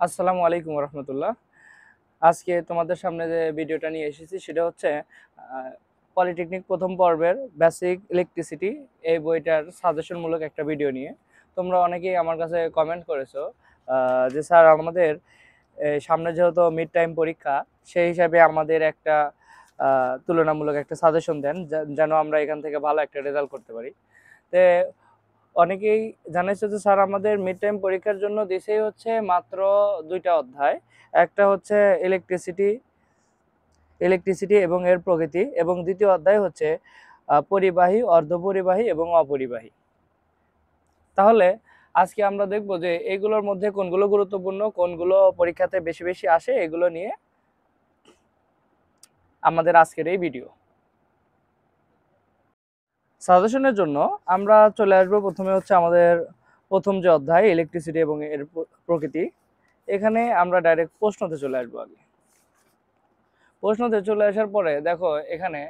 আসসালামু আলাইকুম রহমতুল্লাহ। আজকে তোমাদের সামনে যে ভিডিওটা নিয়ে এসেছি সেটা হচ্ছে পলিটেকনিক প্রথম পর্বের বেসিক ইলেকট্রিসিটি এই বইটার সাজেশনমূলক একটা ভিডিও নিয়ে। তোমরা অনেকেই আমার কাছে কমেন্ট করেছো যে স্যার আমাদের সামনে যেহেতু মিড টাইম পরীক্ষা, সেই হিসাবে আমাদের একটা তুলনামূলক একটা সাজেশন দেন যেন আমরা এখান থেকে ভালো একটা রেজাল্ট করতে পারি। তো অনেকেই জানাইছে যে স্যার আমাদের মিড টাইম পরীক্ষার জন্য দিছেই হচ্ছে মাত্র দুইটা অধ্যায়। একটা হচ্ছে ইলেকট্রিসিটি ইলেকট্রিসিটি এবং এর প্রকৃতি, এবং দ্বিতীয় অধ্যায় হচ্ছে পরিবাহী, অর্ধপরিবাহী এবং অপরিবাহী। তাহলে আজকে আমরা দেখব যে এইগুলোর মধ্যে কোনগুলো গুরুত্বপূর্ণ, কোনগুলো পরীক্ষাতে বেশি বেশি আসে, এগুলো নিয়ে আমাদের আজকের এই ভিডিও। সাজেশনের জন্য আমরা চলে আসবো প্রথমে হচ্ছে আমাদের প্রথম যে অধ্যায় ইলেকট্রিসিটি এবং এর প্রকৃতি। এখানে আমরা ডাইরেক্ট প্রশ্নতে চলে আসবো। আগে প্রশ্নতে চলে আসার পরে দেখো এখানে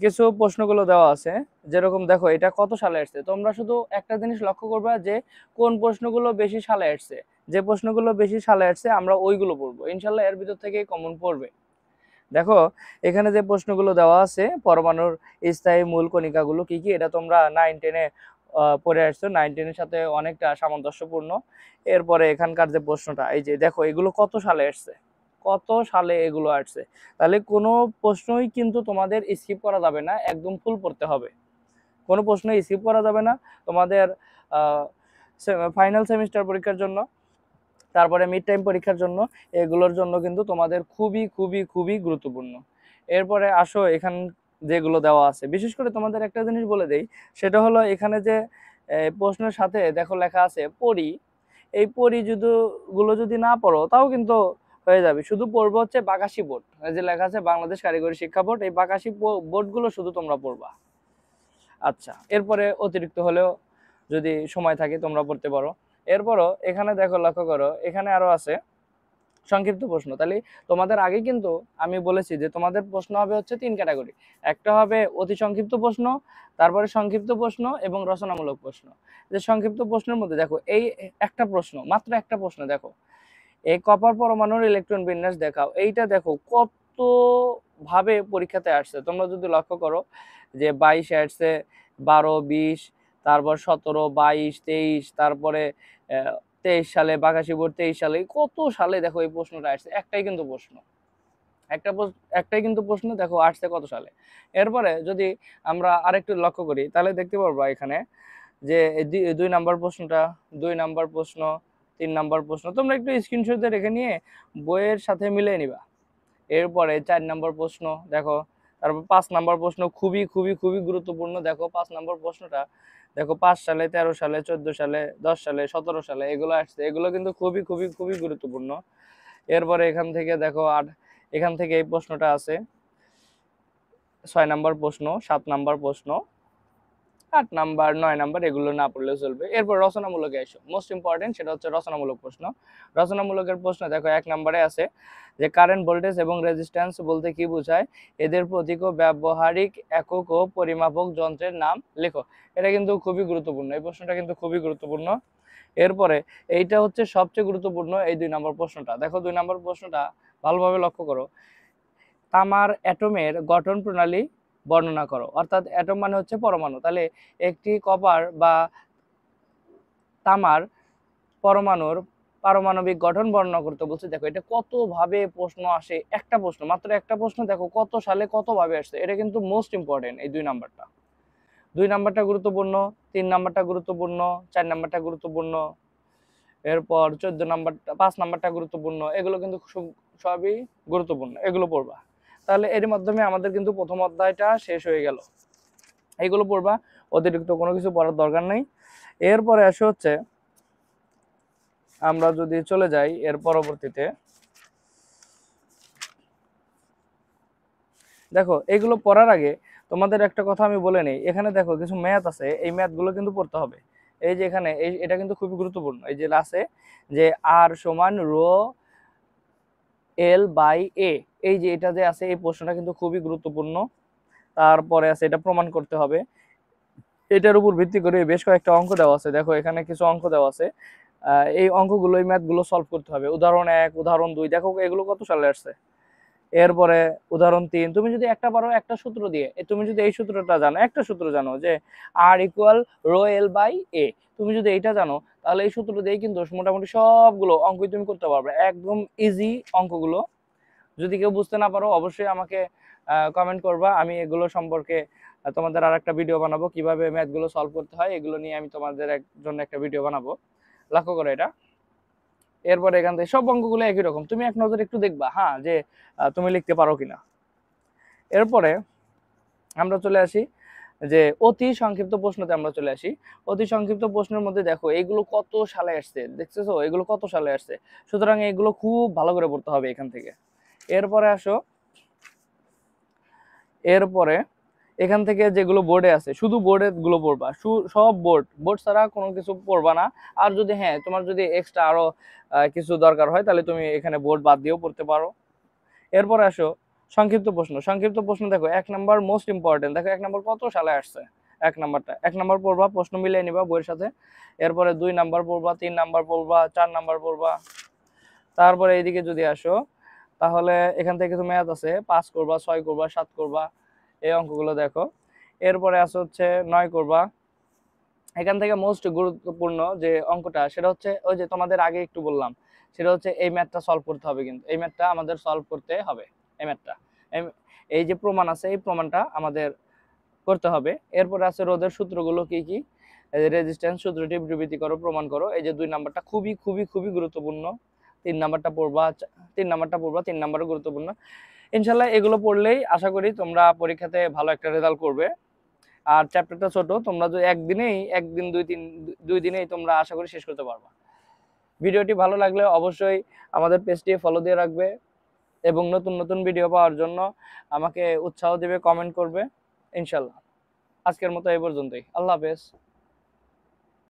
কিছু প্রশ্নগুলো দেওয়া আছে। যেরকম দেখো এটা কত সালে আসছে, তোমরা শুধু একটা জিনিস লক্ষ্য করবা যে কোন প্রশ্নগুলো বেশি সালে আসছে। যে প্রশ্নগুলো বেশি সালে আসছে আমরা ওইগুলো পড়বো, ইনশাল্লাহ এর ভিতর থেকেই কমন পড়বে। দেখো এখানে যে প্রশ্নগুলো দেওয়া আছে, পরমাণুর স্থায়ী মূল কণিকাগুলো কি কি, এটা তোমরা 9-10-এ পড়ে আসছো, 9-10-এর সাথে অনেকটা সামঞ্জস্যপূর্ণ। এরপরে এখানকার যে প্রশ্নটা, এই যে দেখো এগুলো কত সালে আসছে, কত সালে এগুলো আসছে। তাহলে কোনো প্রশ্নই কিন্তু তোমাদের স্কিপ করা যাবে না, একদম ফুল পড়তে হবে, কোনো প্রশ্ন স্কিপ করা যাবে না। তোমাদের ফাইনাল সেমিস্টার পরীক্ষার জন্য, তারপরে মিড টাইম পরীক্ষার জন্য, এগুলোর জন্য কিন্তু তোমাদের খুবই খুবই খুবই গুরুত্বপূর্ণ। এরপরে আসো এখান যেগুলো দেওয়া আছে, বিশেষ করে তোমাদের একটা জিনিস বলে দেই, সেটা হলো এখানে যে প্রশ্নের সাথে দেখো লেখা আছে পরি। এই পরি গুলো যদি না পড়ো তাও কিন্তু হয়ে যাবে, শুধু পড়বো হচ্ছে বাকাশি বোর্ড, যে লেখা আছে বাংলাদেশ কারিগরি শিক্ষা বোর্ড, এই বাকাশি বোর্ডগুলো শুধু তোমরা পড়বা। আচ্ছা, এরপরে অতিরিক্ত হলেও যদি সময় থাকে তোমরা পড়তে পারো। এরপরও এখানে দেখো, লক্ষ্য করো এখানে আরো আছে সংক্ষিপ্ত প্রশ্ন। তাহলে তোমাদের আগে কিন্তু আমি বলেছি যে তোমাদের প্রশ্ন হবে হচ্ছে 3 ক্যাটাগরি। একটা হবে অতি সংক্ষিপ্ত প্রশ্ন, তারপরে সংক্ষিপ্ত প্রশ্ন এবং রচনামূলক প্রশ্ন। যে সংক্ষিপ্ত প্রশ্নের মধ্যে দেখো এই একটা প্রশ্ন, মাত্র একটা প্রশ্ন, দেখো এই কপার পরমাণুর ইলেকট্রন বিন্যাস দেখাও। এইটা দেখো কত ভাবে পরীক্ষাতে আসছে, তোমরা যদি লক্ষ্য করো যে 22 আসছে, 12, 20, তারপর 17, 22, 23, তারপরে 23 সালে বাঘাশি বোর্ড, 23 সালে, কত সালে দেখো এই প্রশ্নটা আসছে। একটাই কিন্তু প্রশ্ন, একটাই কিন্তু প্রশ্ন, দেখো আসছে কত সালে। এরপরে যদি আমরা আরেকটু লক্ষ্য করি তাহলে দেখতে পারবো এখানে যে 2 নাম্বার প্রশ্নটা, 2 নাম্বার প্রশ্ন, 3 নাম্বার প্রশ্ন, তোমরা একটু স্ক্রিনশট দিয়ে রেখে নিয়ে বইয়ের সাথে মিলিয়ে নিবা। এরপরে 4 নাম্বার প্রশ্ন দেখো, তারপর 5 নাম্বার প্রশ্ন খুবই খুবই খুবই গুরুত্বপূর্ণ। দেখো 5 নাম্বার প্রশ্নটা দেখো 5 সালে, 13 সালে, 14 সালে, 10 সালে, 17 সালে এগুলো আসছে, এগুলো কিন্তু খুবই খুবই খুবই গুরুত্বপূর্ণ। এরপরে এখান থেকে দেখো এখান থেকে এই প্রশ্নটা আছে, 6 নাম্বার প্রশ্ন, 7 নাম্বার প্রশ্ন, 8 নাম্বার, 9 নাম্বার, এগুলো না পড়লেও চলবে। এরপর রচনামূলকে এসো, মোস্ট ইম্পর্টেন্ট সেটা হচ্ছে রচনামূলক প্রশ্ন। রচনামূলকের প্রশ্ন দেখো 1 নাম্বারে আছে যে কারেন্ট, ভোল্টেজ এবং রেজিস্ট্যান্স বলতে কি বোঝায়, এদের প্রতীক ও ব্যবহারিক একক ও পরিমাপক যন্ত্রের নাম লেখো। এটা কিন্তু খুবই গুরুত্বপূর্ণ, এই প্রশ্নটা কিন্তু খুবই গুরুত্বপূর্ণ। এরপরে এইটা হচ্ছে সবচেয়ে গুরুত্বপূর্ণ, এই 2 নম্বর প্রশ্নটা দেখো, 2 নম্বর প্রশ্নটা ভালোভাবে লক্ষ্য করো। তামার অ্যাটমের গঠন প্রণালী বর্ণনা করো। অর্থাৎ অ্যাটম মানে হচ্ছে পরমাণু, তাহলে একটি কপার বা তামার পরমাণুর পারমাণবিক গঠন বর্ণনা করতে বলছে। দেখো এটা কত ভাবে প্রশ্ন আসে, একটা প্রশ্ন, মাত্র একটা প্রশ্ন, দেখো কত সালে কত ভাবে আসছে। এটা কিন্তু মোস্ট ইম্পর্টেন্ট, এই 2 নাম্বারটা। 2 নাম্বারটা গুরুত্বপূর্ণ, 3 নাম্বারটা গুরুত্বপূর্ণ, 4 নাম্বারটা গুরুত্বপূর্ণ, এরপর 14 নাম্বারটা, 5 নাম্বারটা গুরুত্বপূর্ণ। এগুলো কিন্তু সবই গুরুত্বপূর্ণ, এগুলো পড়বা। তাহলে এর মাধ্যমে আমাদের কিন্তু প্রথম অধ্যায়টা শেষ হয়ে গেল। এইগুলো পড়বা, অতিরিক্ত কোনো কিছু পড়ার দরকার নেই। এরপরে আসে হচ্ছে আমরা যদি চলে যাই এর পরবর্তীতে, দেখো এগুলো পড়ার আগে তোমাদের একটা কথা আমি বলে নেই। এখানে দেখো কিছু ম্যাথ আছে, এই ম্যাথগুলো কিন্তু পড়তে হবে। এই যে এখানে এটা কিন্তু খুবই গুরুত্বপূর্ণ। এই যে আছে যে আর সমান রো এল বাই এ, এই যে এটা যে আছে, এই প্রশ্নটা কিন্তু খুবই গুরুত্বপূর্ণ। তারপরে আছে এটা প্রমাণ করতে হবে। এটার উপর ভিত্তি করে বেশ কয়েকটা অঙ্ক দেওয়া আছে, দেখো এখানে কিছু অঙ্ক দেওয়া আছে। এই অঙ্কগুলো এই ম্যাথগুলো সলভ করতে হবে। উদাহরণ 1 উদাহরণ 2 দেখো এগুলো কত সালে আসছে। এরপরে উদাহরণ 3 তুমি যদি একটা পারো একটা সূত্র দিয়ে, তুমি যদি এই সূত্রটা জানো, একটা সূত্র জানো যে R equal rho L by A, তুমি যদি এইটা জানো তাহলে এই সূত্র দিয়েই কিন্তু মোটামুটি সবগুলো অঙ্কই তুমি করতে পারবে, একদম ইজি অঙ্কগুলো। যদি কেউ বুঝতে না পারো অবশ্যই আমাকে কমেন্ট করবা, আমি এগুলো সম্পর্কে তোমাদের আর একটা ভিডিও বানাবো, কিভাবে ম্যাথগুলো সলভ করতে হয় এগুলো নিয়ে আমি তোমাদের জন্য একটা ভিডিও বানাবো। লক্ষ্য করো এটা। এরপরে এখান থেকে সব অঙ্কগুলো একই রকম, তুমি এক নজরে একটু দেখবা হ্যাঁ যে তুমি লিখতে পারো কিনা। এরপরে আমরা চলে আসি যে অতি সংক্ষিপ্ত প্রশ্নতে আমরা চলে আসি। অতি সংক্ষিপ্ত প্রশ্নের মধ্যে দেখো এগুলো কত সালে আসছে, দেখতেছো এগুলো কত সালে আসছে, সুতরাং এগুলো খুব ভালো করে পড়তে হবে এখান থেকে। এরপরে আসো, এরপরে এখান থেকে যেগুলো বোর্ডে আছে শুধু বোর্ডের গুলো পড়বা, সব বোর্ড বোর্ড ছাড়া কোনো কিছু পড়বা না। আর যদি হ্যাঁ তোমার যদি এক্সট্রা আরো কিছু দরকার হয় তাহলে তুমি এখানে বোর্ড বাদ দিয়েও পড়তে পারো। এরপরে আসো সংক্ষিপ্ত প্রশ্ন। সংক্ষিপ্ত প্রশ্ন দেখো 1 নাম্বার মোস্ট ইম্পর্টেন্ট, দেখো 1 নাম্বার কত সালে আসছে। 1 নাম্বার পড়বা, প্রশ্ন মিলিয়ে নিবা বইয়ের সাথে। এরপরে 2 নাম্বার পড়বা, 3 নাম্বার পড়বা, 4 নাম্বার পড়বা। তারপরে এইদিকে যদি আসো তাহলে এখান থেকে তুমি ম্যাথ আছে 5 করবা, 6 করবা, 7 করবা, এই অঙ্কগুলো দেখো। এরপরে আসো হচ্ছে 9 করবা। এখান থেকে মোস্ট গুরুত্বপূর্ণ যে অঙ্কটা সেটা হচ্ছে ওই যে তোমাদের আগে একটু বললাম, সেটা হচ্ছে এই ম্যাথটা সলভ করতে হবে, কিন্তু এই ম্যাথটা আমাদের সলভ করতে হবে। এই ম্যাথটা এই যে প্রমাণ আছে এই প্রমাণটা আমাদের করতে হবে। এরপরে আছে রোধের সূত্রগুলো কি কি, রেজিস্ট্যান্স সূত্রটি বিবৃতি করো, প্রমাণ করো। এই যে 2 নাম্বারটা খুবই খুবই খুবই গুরুত্বপূর্ণ। 3 নাম্বারটা পড়বা, 3 নাম্বারটা পড়বা, 3 নাম্বারও গুরুত্বপূর্ণ। ইনশাল্লাহ এগুলো পড়লেই আশা করি তোমরা পরীক্ষাতে ভালো একটা রেজাল্ট করবে। আর চ্যাপ্টারটা ছোট, তোমরা যদি একদিন 2 দিনেই তোমরা আশা করি শেষ করতে পারবা। ভিডিওটি ভালো লাগলে অবশ্যই আমাদের পেজটি ফলো দিয়ে রাখবে এবং নতুন নতুন ভিডিও পাওয়ার জন্য আমাকে উৎসাহ দেবে, কমেন্ট করবে ইনশাল্লাহ। আজকের মতো এই পর্যন্তই, আল্লাহ হাফেজ।